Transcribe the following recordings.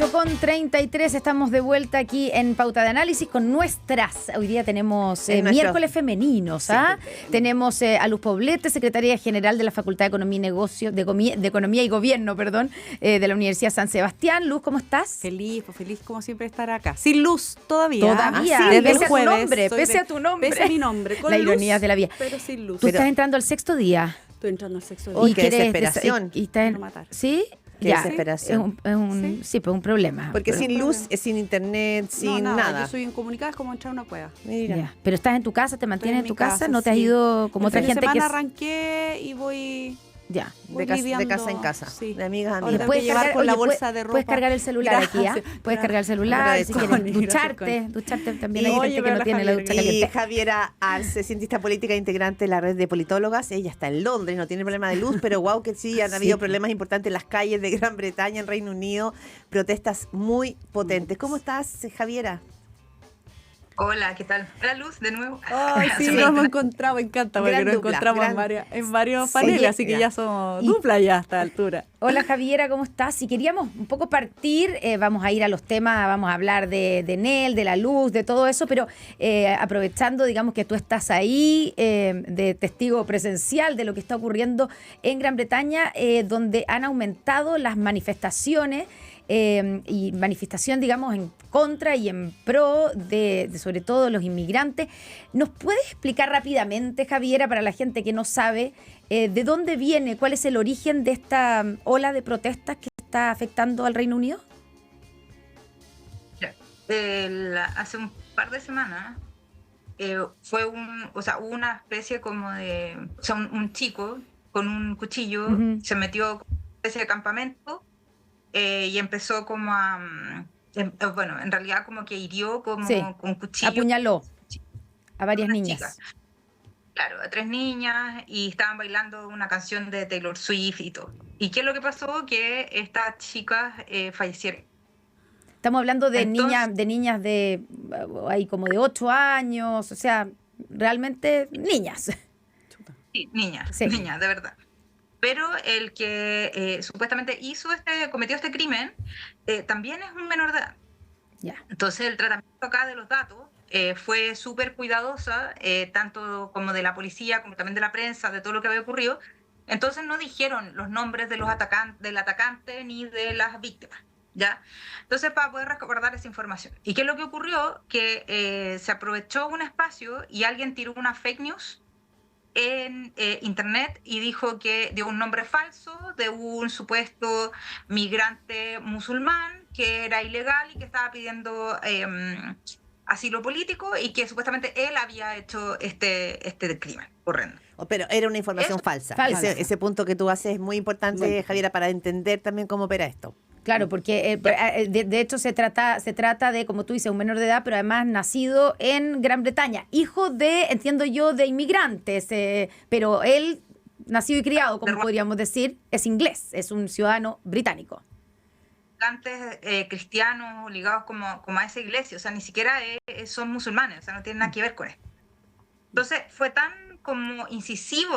8:33, estamos de vuelta aquí en Pauta de Análisis con nuestras. Hoy día tenemos miércoles femeninos. ¿Ah? Tenemos a Luz Poblete, secretaria general de la Facultad de Economía y Negocios, de Economía y Gobierno, de la Universidad San Sebastián. Luz, ¿cómo estás? Feliz como siempre estar acá. Sin luz todavía. Todavía, desde pese el jueves, a tu nombre, pese a tu nombre. Pese a mi nombre. Con la luz, ironía de la vida. Pero sin luz. Tú estás entrando al sexto día. Estoy entrando al sexto día. Uy, qué desesperación. Matar. ¿Sí? Qué desesperación. Sí, pues un problema. Porque sin luz, sin internet, sin nada. Yo soy incomunicada, es como entrar a una cueva. Mira. Ya. Pero estás en tu casa, te mantienes en tu casa, no te has sí. ido como otra gente que que arranqué y voy ya. De casa en casa, sí. de amigas a Ahora amigas. tengo que llevar con la bolsa de ropa. Puedes cargar el celular aquí, ¿ah? Puedes cargar el celular, si quieres ducharte también. Hay gente que no tiene la ducha Y caliente. Javiera Arce, cientista política integrante de la red de politólogas. Ella está en Londres, no tiene problema de luz, pero wow que sí, han habido problemas importantes en las calles de Gran Bretaña, en Reino Unido, protestas muy potentes. ¿Cómo estás, Javiera? Hola, ¿qué tal? Hola, Luz, de nuevo. Ay, sí, nos hemos encontrado, me encanta, porque nos encontramos en varios paneles, así que ya somos dupla ya a esta altura. Hola, Javiera, ¿cómo estás? Si queríamos un poco partir, vamos a ir a los temas, vamos a hablar de Enel, de la luz, de todo eso, pero aprovechando, digamos, que tú estás ahí de testigo presencial de lo que está ocurriendo en Gran Bretaña, donde han aumentado las manifestaciones y manifestación, digamos, en contra y en pro de sobre todo los inmigrantes. ¿Nos puedes explicar rápidamente, Javiera, para la gente que no sabe, de dónde viene, cuál es el origen de esta ola de protestas que está afectando al Reino Unido? Hace un par de semanas fue hubo una especie como de, un chico con un cuchillo se metió en una especie de campamento y empezó como en realidad como que hirió con cuchillo. Apuñaló a varias niñas. Chicas. Claro, a 3 niñas y estaban bailando una canción de Taylor Swift y todo. ¿Y qué es lo que pasó? Que estas chicas fallecieron. Estamos hablando de niñas de ahí como de 8 años, o sea, realmente niñas. Sí, niñas, de verdad. Pero el que supuestamente cometió este crimen también es un menor de edad. Ya. Entonces el tratamiento acá de los datos fue súper cuidadosa, tanto como de la policía, como también de la prensa, de todo lo que había ocurrido. Entonces no dijeron los nombres de del atacante ni de las víctimas, ¿ya? Entonces, para poder resguardar esa información. ¿Y qué es lo que ocurrió? Que se aprovechó un espacio y alguien tiró una fake news en internet y dijo que dio un nombre falso de un supuesto migrante musulmán que era ilegal y que estaba pidiendo asilo político y que supuestamente él había hecho este crimen horrendo. Pero era una información falsa. Ese punto que tú haces es muy importante, Javiera, para entender también cómo opera esto. Claro, porque de hecho se trata de, como tú dices, un menor de edad, pero además nacido en Gran Bretaña, hijo de, entiendo yo, de inmigrantes, pero él, nacido y criado, como podríamos decir, es inglés, es un ciudadano británico. Cristianos ligados como a esa iglesia, o sea, ni siquiera son musulmanes, o sea, no tienen nada que ver con esto. Entonces, fue tan como incisivo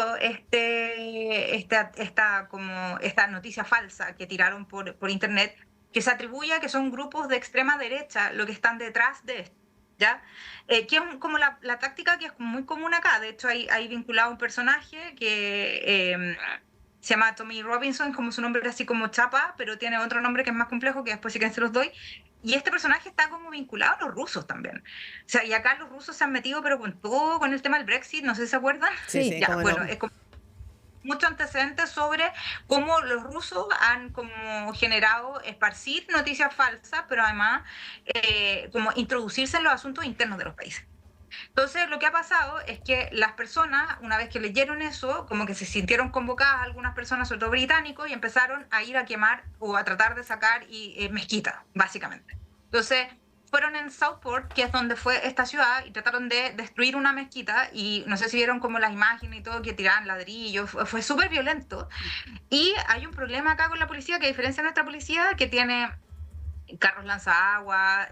esta noticia falsa que tiraron por internet, que se atribuye a que son grupos de extrema derecha los que están detrás de esto, ¿ya? Que es como la táctica que es muy común acá. De hecho, hay vinculado un personaje que se llama Tommy Robinson, como su nombre así como chapa, pero tiene otro nombre que es más complejo, que después si quieren se los doy. Y este personaje está como vinculado a los rusos también. O sea, y acá los rusos se han metido, pero con todo, con el tema del Brexit, no sé si se acuerdan. Sí, ya, bueno, es como mucho antecedentes sobre cómo los rusos han como generado, esparcir noticias falsas, pero además como introducirse en los asuntos internos de los países. Entonces, lo que ha pasado es que las personas, una vez que leyeron eso, como que se sintieron convocadas algunas personas, sobre todo británicos, y empezaron a ir a quemar o a tratar de sacar mezquitas, básicamente. Entonces, fueron en Southport, que es donde fue esta ciudad, y trataron de destruir una mezquita, y no sé si vieron como las imágenes y todo, que tiraban ladrillos, fue súper violento. Y hay un problema acá con la policía, que a diferencia de nuestra policía, que tiene carros lanzaagua,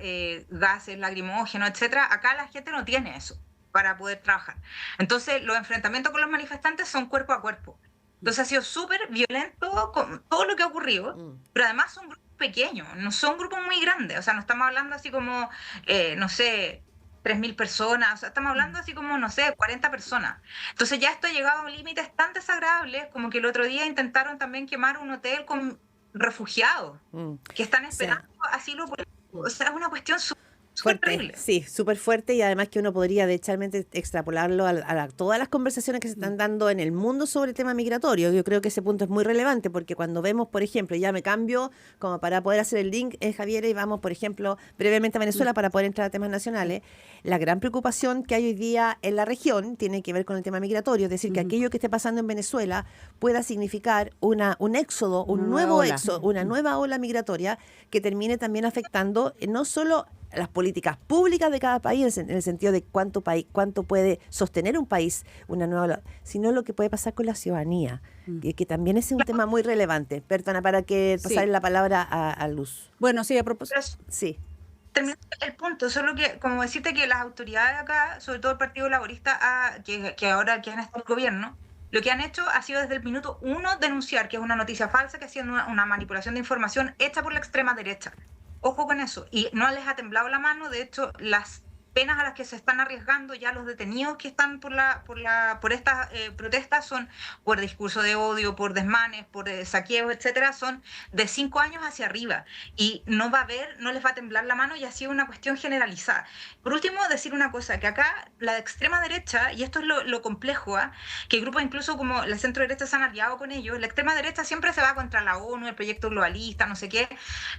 gases lacrimógenos, etcétera. Acá la gente no tiene eso para poder trabajar. Entonces, los enfrentamientos con los manifestantes son cuerpo a cuerpo. Entonces ha sido súper violento con todo lo que ha ocurrido, pero además son grupos pequeños, no son grupos muy grandes, o sea, no estamos hablando así como, no sé, 3.000 personas, o sea, estamos hablando así como, no sé, 40 personas. Entonces ya esto ha llegado a límites tan desagradables como que el otro día intentaron también quemar un hotel con refugiados que están esperando asilo político. O sea, es una cuestión súper fuerte, sí, súper fuerte, y además que uno podría derechamente extrapolarlo a todas las conversaciones que se están dando en el mundo sobre el tema migratorio. Yo creo que ese punto es muy relevante, porque cuando vemos, por ejemplo, ya me cambio como para poder hacer el link, Javier, y vamos, por ejemplo, brevemente a Venezuela para poder entrar a temas nacionales. La gran preocupación que hay hoy día en la región tiene que ver con el tema migratorio, es decir, que aquello que esté pasando en Venezuela pueda significar un éxodo, un nuevo éxodo, una nueva ola migratoria que termine también afectando no solo las políticas públicas de cada país, en el sentido de cuánto puede sostener un país una nueva, sino lo que puede pasar con la ciudadanía, que también es un tema muy relevante. Perdona, para que pasar la palabra a Luz. Bueno, sí, a propósito. Sí. Termino el punto, solo que, como decirte que las autoridades acá, sobre todo el Partido Laborista, que ahora que han estado en el gobierno, lo que han hecho ha sido desde el minuto 1 denunciar que es una noticia falsa, que ha sido una manipulación de información hecha por la extrema derecha. Ojo con eso. Y no les ha temblado la mano. De hecho, las penas a las que se están arriesgando ya los detenidos que están por estas protestas son por discurso de odio, por desmanes, por saqueos, etcétera, son de 5 años hacia arriba. Y no les va a temblar la mano, y ha sido una cuestión generalizada. Por último, decir una cosa, que acá la extrema derecha, y esto es lo complejo, que grupos incluso como la centro derecha se han aliado con ellos, la extrema derecha siempre se va contra la ONU, el proyecto globalista, no sé qué,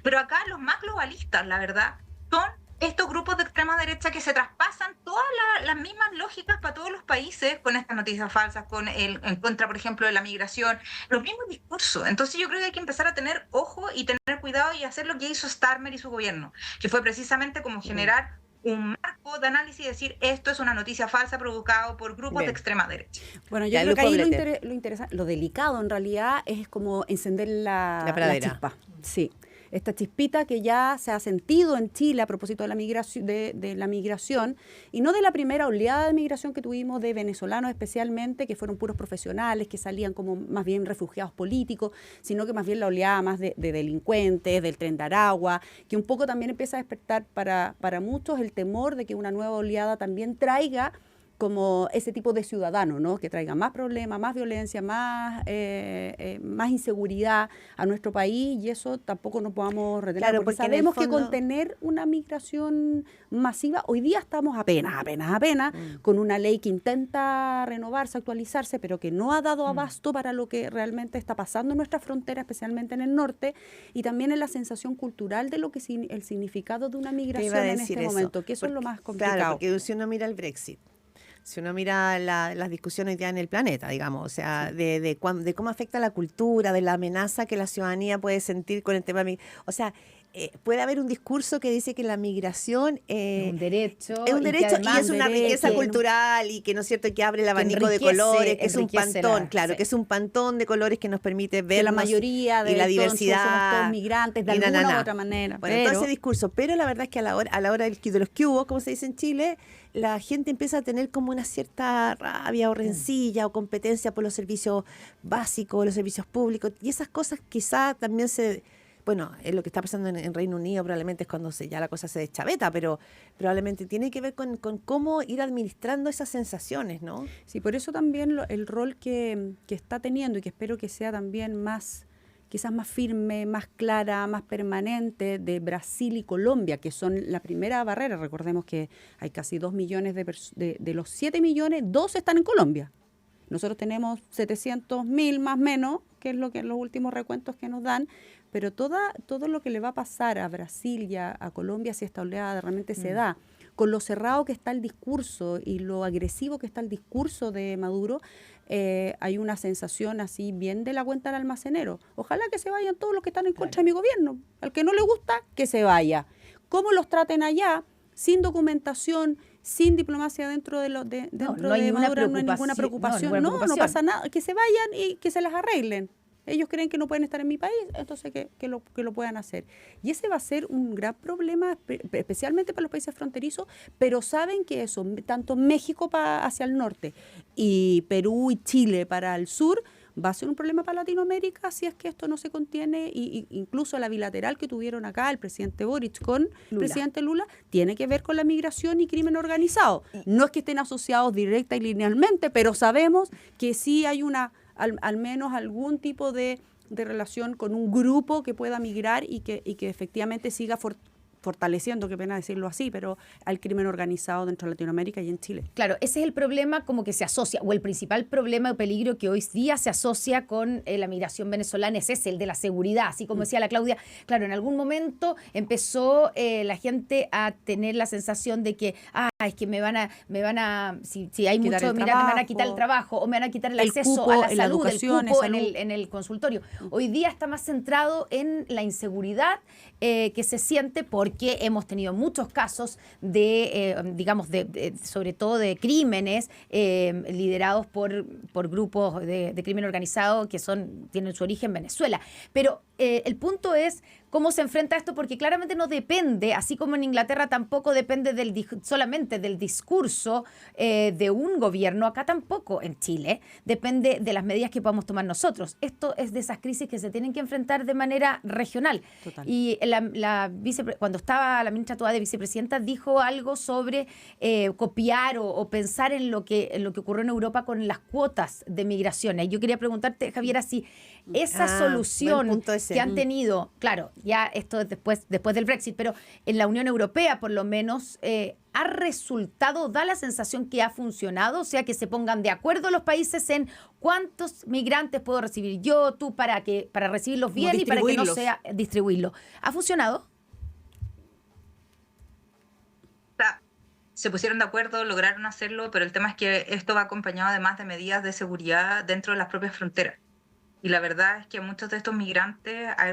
pero acá los más globalistas, la verdad, son estos grupos de extrema derecha que se traspasan todas las mismas lógicas para todos los países con estas noticias falsas, en contra, por ejemplo, de la migración, los mismos discursos. Entonces yo creo que hay que empezar a tener ojo y tener cuidado y hacer lo que hizo Starmer y su gobierno, que fue precisamente como generar un marco de análisis y decir esto es una noticia falsa provocada por grupos de extrema derecha. Bueno, yo creo que ahí lo delicado en realidad es como encender la chispa. Sí. Esta chispita que ya se ha sentido en Chile a propósito de la migración, de la migración, y no de la primera oleada de migración que tuvimos de venezolanos especialmente, que fueron puros profesionales, que salían como más bien refugiados políticos, sino que más bien la oleada más de delincuentes, del Tren de Aragua, que un poco también empieza a despertar para muchos el temor de que una nueva oleada también traiga como ese tipo de ciudadano, ¿no? Que traiga más problemas, más violencia, más inseguridad a nuestro país, y eso tampoco nos podamos retener. Claro, porque sabemos que contener una migración masiva, hoy día estamos apenas con una ley que intenta renovarse, actualizarse, pero que no ha dado abasto para lo que realmente está pasando en nuestra frontera, especialmente en el norte, y también en la sensación cultural de lo que el significado de una migración en este momento, que eso es lo más complicado. Claro, porque si uno mira el Brexit, si uno mira las discusiones ya en el planeta, digamos, o sea, de cómo afecta la cultura, de la amenaza que la ciudadanía puede sentir con el tema, o sea, puede haber un discurso que dice que la migración es un derecho, y es una riqueza cultural, y que no es cierto, que abre el abanico de colores, que es un pantón, que es un pantón de colores que nos permite ver la mayoría de la diversidad, somos todos migrantes de alguna u otra manera. Bueno, todo ese discurso, pero la verdad es que a la hora de los cubos, como se dice en Chile, la gente empieza a tener como una cierta rabia o rencilla o competencia por los servicios básicos, los servicios públicos, y esas cosas quizá también bueno, es lo que está pasando en Reino Unido, probablemente es cuando ya la cosa se deschaveta, pero probablemente tiene que ver con cómo ir administrando esas sensaciones, ¿no? Sí, por eso también el rol que está teniendo, y que espero que sea también quizás más firme, más clara, más permanente, de Brasil y Colombia, que son la primera barrera. Recordemos que hay casi 2 millones de los 7 millones, 2 están en Colombia. Nosotros tenemos 700.000 más o menos, que es lo que los últimos recuentos que nos dan, pero todo lo que le va a pasar a Brasil y a Colombia, si esta oleada realmente se da, con lo cerrado que está el discurso y lo agresivo que está el discurso de Maduro, hay una sensación así bien de la cuenta del almacenero. Ojalá que se vayan todos los que están en contra de mi gobierno. Al que no le gusta, que se vaya. ¿Cómo los traten allá? Sin documentación, sin diplomacia dentro de Maduro, no hay ninguna preocupación. No pasa nada. Que se vayan y que se las arreglen. Ellos creen que no pueden estar en mi país, entonces que lo puedan hacer. Y ese va a ser un gran problema, especialmente para los países fronterizos, pero saben que eso, tanto México hacia el norte y Perú y Chile para el sur, va a ser un problema para Latinoamérica si es que esto no se contiene, y incluso la bilateral que tuvieron acá el presidente Boric con el presidente Lula tiene que ver con la migración y crimen organizado. No es que estén asociados directa y linealmente, pero sabemos que sí hay al menos algún tipo de relación con un grupo que pueda migrar y que efectivamente siga fortaleciendo, qué pena decirlo así, pero al crimen organizado dentro de Latinoamérica y en Chile. Claro, ese es el problema como que se asocia, o el principal problema o peligro que hoy día se asocia con la migración venezolana es ese, el de la seguridad. Así como decía la Claudia, claro, en algún momento empezó la gente a tener la sensación de que, es que me van a si hay mucho migrante, me van a quitar el trabajo, o me van a quitar el acceso a la salud, el cupo en el consultorio. Hoy día está más centrado en la inseguridad que se siente porque hemos tenido muchos casos de sobre todo de crímenes liderados por grupos de crimen organizado que tienen su origen en Venezuela. Pero el punto es cómo se enfrenta esto, porque claramente no depende, así como en Inglaterra tampoco depende solamente del discurso de un gobierno, acá tampoco en Chile, depende de las medidas que podamos tomar nosotros. Esto es de esas crisis que se tienen que enfrentar de manera regional. Total. Y cuando estaba la ministra Toá de vicepresidenta, dijo algo sobre copiar o pensar en lo que ocurrió en Europa con las cuotas de migraciones. Yo quería preguntarte, Javiera, si esa solución que han tenido, claro, ya esto es después del Brexit, pero en la Unión Europea por lo menos ha resultado, da la sensación que ha funcionado, o sea, que se pongan de acuerdo los países en cuántos migrantes puedo recibir yo, tú, para recibirlos bien y para que no sea distribuirlos. ¿Ha funcionado? Se pusieron de acuerdo, lograron hacerlo, pero el tema es que esto va acompañado además de medidas de seguridad dentro de las propias fronteras. Y la verdad es que muchos de estos migrantes, hay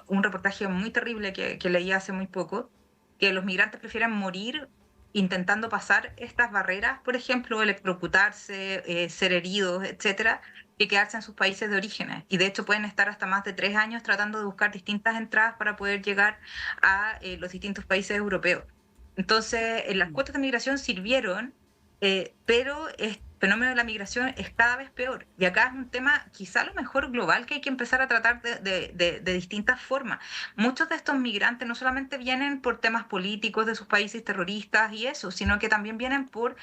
un reportaje muy terrible que leí hace muy poco, que los migrantes prefieren morir intentando pasar estas barreras, por ejemplo, electrocutarse, ser heridos, etcétera, que quedarse en sus países de orígenes. Y de hecho pueden estar hasta más de 3 años tratando de buscar distintas entradas para poder llegar a los distintos países europeos. Entonces, las cuotas de migración sirvieron, pero el fenómeno de la migración es cada vez peor. Y acá es un tema quizá a lo mejor global que hay que empezar a tratar de distintas formas. Muchos de estos migrantes no solamente vienen por temas políticos de sus países terroristas y eso, sino que también vienen por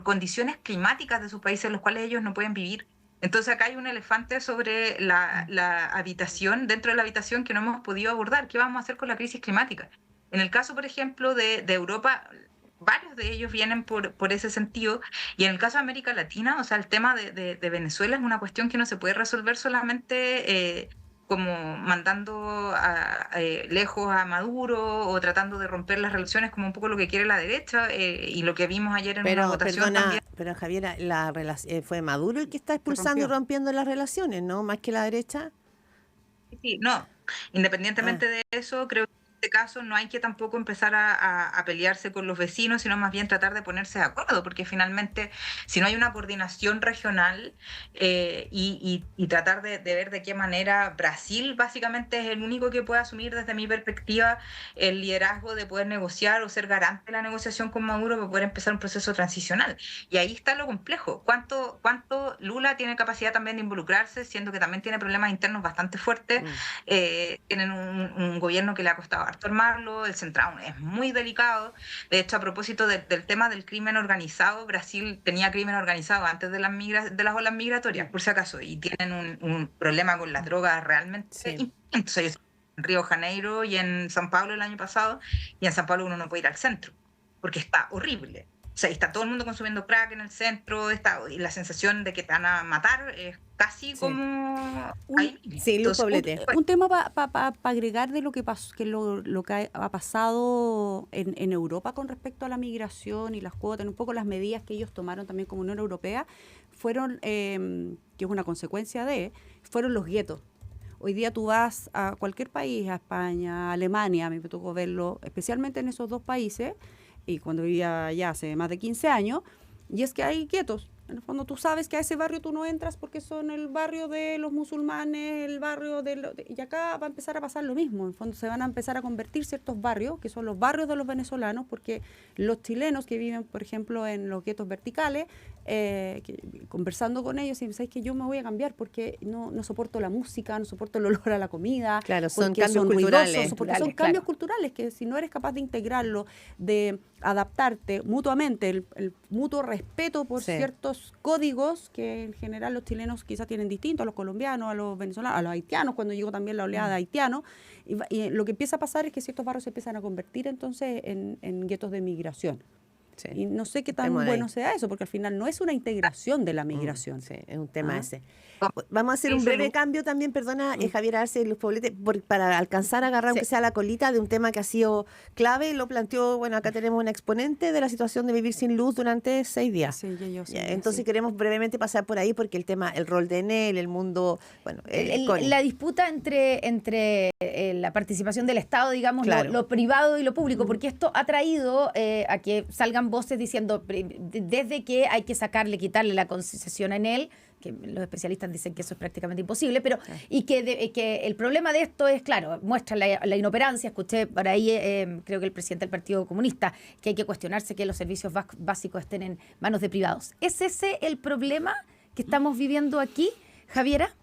condiciones climáticas de sus países en los cuales ellos no pueden vivir. Entonces acá hay un elefante sobre la habitación, dentro de la habitación, que no hemos podido abordar. ¿Qué vamos a hacer con la crisis climática? En el caso, por ejemplo, de Europa, varios de ellos vienen por ese sentido, y en el caso de América Latina, o sea, el tema de Venezuela es una cuestión que no se puede resolver solamente como mandando lejos a Maduro o tratando de romper las relaciones, como un poco lo que quiere la derecha, y lo que vimos ayer en una votación también. Pero Javiera, fue Maduro el que está expulsando y rompiendo las relaciones, ¿no? Más que la derecha. Sí, no, independientemente de eso, creo que en este caso no hay que tampoco empezar a pelearse con los vecinos, sino más bien tratar de ponerse de acuerdo, porque finalmente si no hay una coordinación regional y tratar de ver de qué manera Brasil básicamente es el único que puede asumir desde mi perspectiva el liderazgo de poder negociar o ser garante de la negociación con Maduro para poder empezar un proceso transicional. Y ahí está lo complejo. ¿Cuánto Lula tiene capacidad también de involucrarse, siendo que también tiene problemas internos bastante fuertes? Tienen un gobierno que le ha costado harto armarlo, el central es muy delicado. De hecho, a propósito del tema del crimen organizado, Brasil tenía crimen organizado antes de las olas migratorias, por si acaso, y tienen un problema con las drogas realmente. Entonces, en Río de Janeiro y en San Pablo el año pasado, y en San Pablo uno no puede ir al centro, porque está horrible. O sea, está todo el mundo consumiendo crack en el centro, y la sensación de que te van a matar es casi como... Un tema para agregar de lo que pasó, lo que ha pasado en Europa con respecto a la migración y las cuotas, un poco las medidas que ellos tomaron también como Unión Europea, fueron, que es una consecuencia fueron los guetos. Hoy día tú vas a cualquier país, a España, a Alemania, a mí me tocó verlo, especialmente en esos dos países, y cuando vivía allá hace más de 15 años, y es que hay guetos En el fondo tú sabes que a ese barrio tú no entras porque son el barrio de los musulmanes, el barrio y acá va a empezar a pasar lo mismo. En el fondo se van a empezar a convertir ciertos barrios, que son los barrios de los venezolanos, porque los chilenos que viven, por ejemplo, en los guetos verticales, conversando con ellos, y sabes que yo me voy a cambiar porque no soporto la música, no soporto el olor a la comida. Claro, son porque cambios ruidosos, culturales. porque son cambios culturales que si no eres capaz de integrarlo, de adaptarte mutuamente, el mutuo respeto por ciertos códigos que en general los chilenos quizás tienen distintos a los colombianos, a los venezolanos, a los haitianos, cuando llegó también la oleada de haitianos, y lo que empieza a pasar es que ciertos barrios se empiezan a convertir entonces en guetos de migración. Sí. Y no sé qué tan bueno sea eso, porque al final no es una integración de la migración. Sí, es un tema ese. Vamos a hacer un breve cambio también, perdona, Javier Arce, Luz Poblete, para alcanzar a agarrar aunque sea la colita de un tema que ha sido clave. Lo planteó, bueno, acá tenemos una exponente de la situación de vivir sin luz durante 6 días. Sí, entonces queremos brevemente pasar por ahí porque el tema, el rol de Enel, el mundo, bueno, la disputa entre la participación del Estado, digamos, lo privado y lo público, porque esto ha traído a que salgan voces diciendo desde que hay que quitarle la concesión a Enel, que los especialistas dicen que eso es prácticamente imposible, pero y que el problema de esto es, claro, muestra la inoperancia. Escuché por ahí, creo que el presidente del Partido Comunista, que hay que cuestionarse que los servicios básicos estén en manos de privados. ¿Es ese el problema que estamos viviendo aquí, Javiera?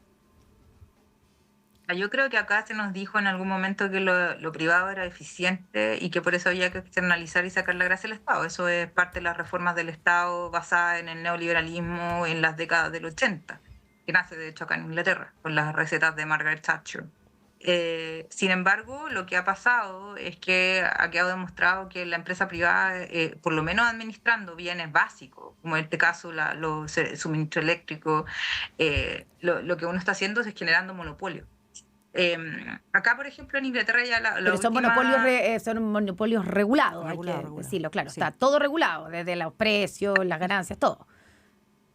Yo creo que acá se nos dijo en algún momento que lo privado era eficiente y que por eso había que externalizar y sacar la gracia al Estado. Eso es parte de las reformas del Estado basadas en el neoliberalismo en las décadas del 80, que nace de hecho acá en Inglaterra, con las recetas de Margaret Thatcher. Sin embargo, lo que ha pasado es que ha quedado demostrado que la empresa privada, por lo menos administrando bienes básicos, como en este caso los suministros eléctricos, lo que uno está haciendo es generando monopolio. Acá, por ejemplo, en Inglaterra ya pero son monopolios regulados, hay que decirlo, claro, está todo regulado, desde los precios, las ganancias, todo.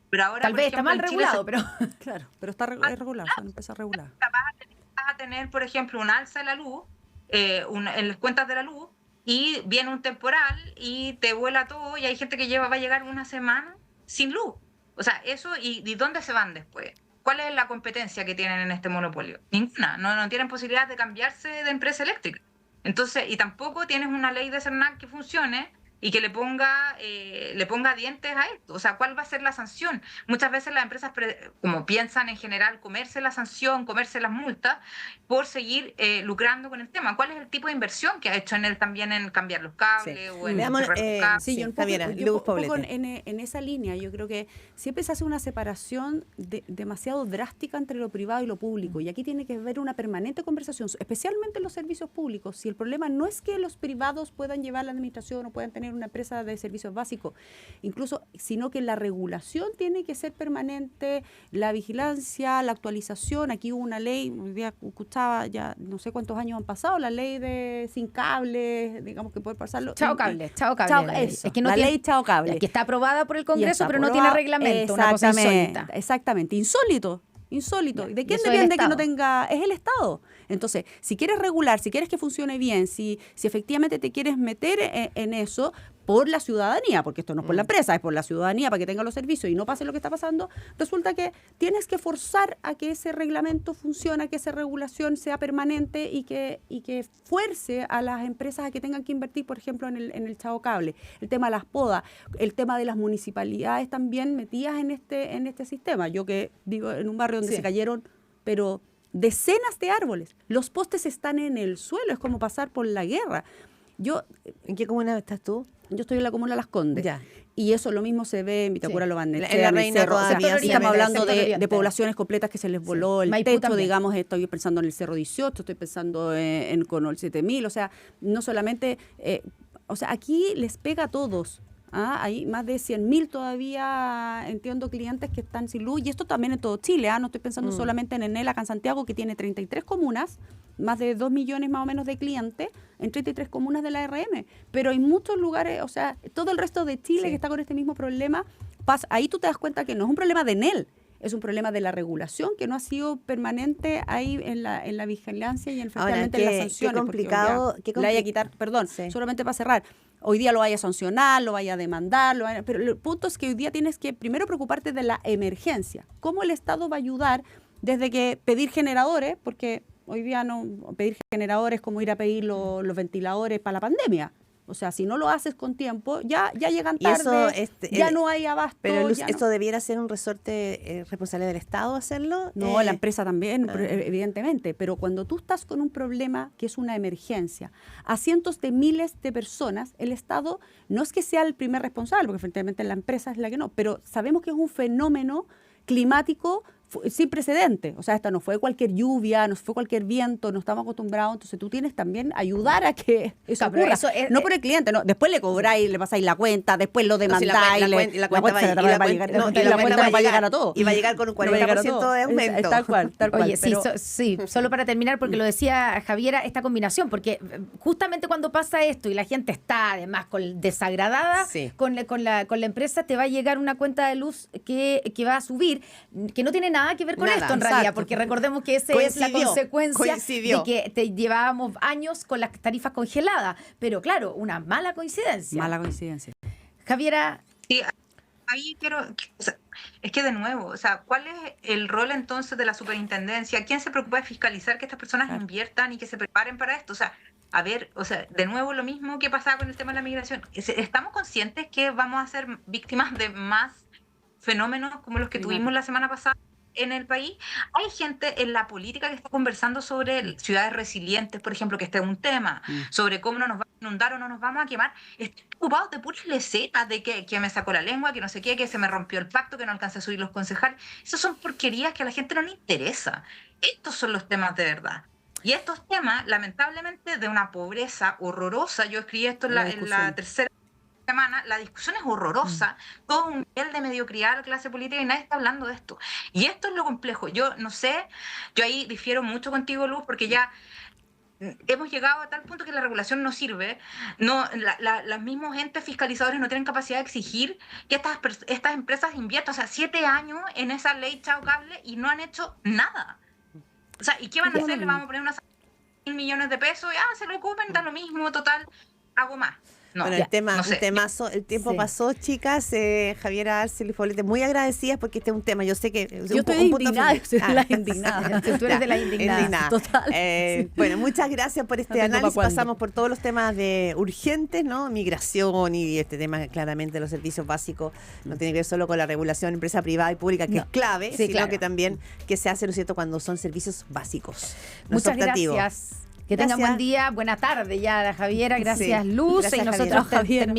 Pero ahora, tal vez está mal regulado, pero claro, pero está regulado, se empieza a regular. Vas a tener, por ejemplo, un alza de la luz, en las cuentas de la luz, y viene un temporal y te vuela todo, y hay gente que va a llegar una semana sin luz. O sea, eso, ¿y dónde se van después? ¿Cuál es la competencia que tienen en este monopolio? Ninguna. No tienen posibilidad de cambiarse de empresa eléctrica. Entonces, y tampoco tienes una ley de CERNAC que funcione y que le ponga dientes a esto. O sea, ¿cuál va a ser la sanción? Muchas veces las empresas, como piensan en general, comerse la sanción, comerse las multas, por seguir lucrando con el tema. ¿Cuál es el tipo de inversión que ha hecho en él también en cambiar los cables o en yo un poco en esa línea. Yo creo que siempre se hace una separación demasiado drástica entre lo privado y lo público. Y aquí tiene que haber una permanente conversación, especialmente en los servicios públicos. Si el problema no es que los privados puedan llevar la administración o puedan tener una empresa de servicios básicos, incluso, sino que la regulación tiene que ser permanente, la vigilancia, la actualización. Aquí hubo una ley, hoy día escuchaba, ya no sé cuántos años han pasado, la ley de sin cables, digamos que puede pasarlo. Chao cable. Es que no ley Chao Cable. Que está aprobada por el Congreso, pero no tiene reglamento. Una cosa insólita. Exactamente, insólito. ¿De quién depende que no tenga? Es el Estado. Entonces, si quieres regular, si quieres que funcione bien, si efectivamente te quieres meter en eso por la ciudadanía, porque esto no es por la empresa, es por la ciudadanía para que tenga los servicios y no pase lo que está pasando, resulta que tienes que forzar a que ese reglamento funcione, a que esa regulación sea permanente y que fuerce a las empresas a que tengan que invertir, por ejemplo, en el Chao Cable. El tema de las podas, el tema de las municipalidades también metidas en este sistema. Yo que digo, en un barrio donde se cayeron, pero decenas de árboles, los postes están en el suelo, es como pasar por la guerra. ¿En qué comuna estás tú? Yo estoy en la comuna Las Condes. Ya. Y eso lo mismo se ve en Vitacura, Lobarnechea, en La Reina Cerro. todavía, Estamos hablando de poblaciones completas que se les voló el Maipú techo, también. digamos, estoy pensando en el Cerro 18, estoy pensando en Conol 7000, o sea, no solamente, aquí les pega a todos. Hay más de 100.000 todavía, entiendo, clientes que están sin luz, y esto también en todo Chile, no estoy pensando solamente en Enel acá en Santiago, que tiene 33 comunas, más de 2 millones más o menos de clientes, en 33 comunas de la RM, pero hay muchos lugares, o sea, todo el resto de Chile que está con este mismo problema, ahí tú te das cuenta que no es un problema de Enel, es un problema de la regulación que no ha sido permanente ahí en la vigilancia y efectivamente en las sanciones. Qué complicado. Le haya quitar, perdón, solamente para cerrar. hoy día lo vaya a sancionar, lo vaya a demandar, pero el punto es que hoy día tienes que primero preocuparte de la emergencia. ¿Cómo el Estado va a ayudar desde que pedir generadores? Porque hoy día no pedir generadores es como ir a pedir los ventiladores para la pandemia. O sea, si no lo haces con tiempo, ya llegan tarde, ya no hay abasto. Pero Luz, no. ¿esto debiera ser un resorte responsable del Estado hacerlo? No, la empresa también, evidentemente. Pero cuando tú estás con un problema que es una emergencia, a cientos de miles de personas, el Estado no es que sea el primer responsable, porque efectivamente la empresa es la que no, pero sabemos que es un fenómeno climático sin precedente. O sea, esta no fue cualquier lluvia, no fue cualquier viento, no estamos acostumbrados. Entonces tú tienes también ayudar a que eso ocurra. Eso no por el cliente, no. Después le cobráis, le pasáis la cuenta, después lo demandáis. La cuenta va a llegar a todo. Y va a llegar con un 40% de aumento. Tal cual. Oye, pero sí, solo para terminar, porque lo decía Javiera, esta combinación, porque justamente cuando pasa esto y la gente está además desagradada con la empresa, te va a llegar una cuenta de luz que va a subir, que no tiene nada que ver con esto en realidad, porque recordemos que esa es la consecuencia de que te llevábamos años con las tarifas congeladas. Pero claro, una mala coincidencia. Mala coincidencia. Javiera. Sí, ahí quiero, o sea, es que de nuevo, o sea, ¿cuál es el rol entonces de la superintendencia? ¿Quién se preocupa de fiscalizar que estas personas inviertan y que se preparen para esto? O sea, a ver, o sea, de nuevo lo mismo que pasaba con el tema de la migración. ¿Estamos conscientes que vamos a ser víctimas de más fenómenos como los que tuvimos la semana pasada en el país? Hay gente en la política que está conversando sobre ciudades resilientes, por ejemplo, que este es un tema, sobre cómo no nos va a inundar o no nos vamos a quemar. Estoy ocupado de puras lecetas, de que me sacó la lengua, que no sé qué, que se me rompió el pacto, que no alcancé a subir los concejales. Esas son porquerías que a la gente no le interesa. Estos son los temas de verdad. Y estos temas, lamentablemente, de una pobreza horrorosa, yo escribí esto en la tercera semana, la discusión es horrorosa, todo un nivel de mediocridad de la clase política y nadie está hablando de esto. Y esto es lo complejo. Yo no sé, yo ahí difiero mucho contigo, Luz, porque ya hemos llegado a tal punto que la regulación no sirve. Los mismos entes fiscalizadores no tienen capacidad de exigir que estas empresas inviertan. O sea, 7 años en esa ley Chao Cable y no han hecho nada. O sea, ¿y qué van a hacer? Le vamos a poner unos 1.000 millones de pesos y se lo ocupen, da lo mismo, total, hago más. No, bueno, el tiempo pasó, chicas. Javiera Arce, Luis Poblete, muy agradecidas porque este es un tema. Yo sé que yo estoy indignada, tú eres de las indignadas. Total. Bueno, muchas gracias por este análisis. Pasamos por todos los temas de urgentes, ¿no? Migración y este tema claramente de los servicios básicos. No tiene que ver solo con la regulación empresa privada y pública, que es clave, sino que también que se hace, ¿no es cierto?, cuando son servicios básicos. Muchas gracias. Que tengan buen día, buena tarde ya, Javiera. Gracias, Luz. Gracias, y nosotros Javiera.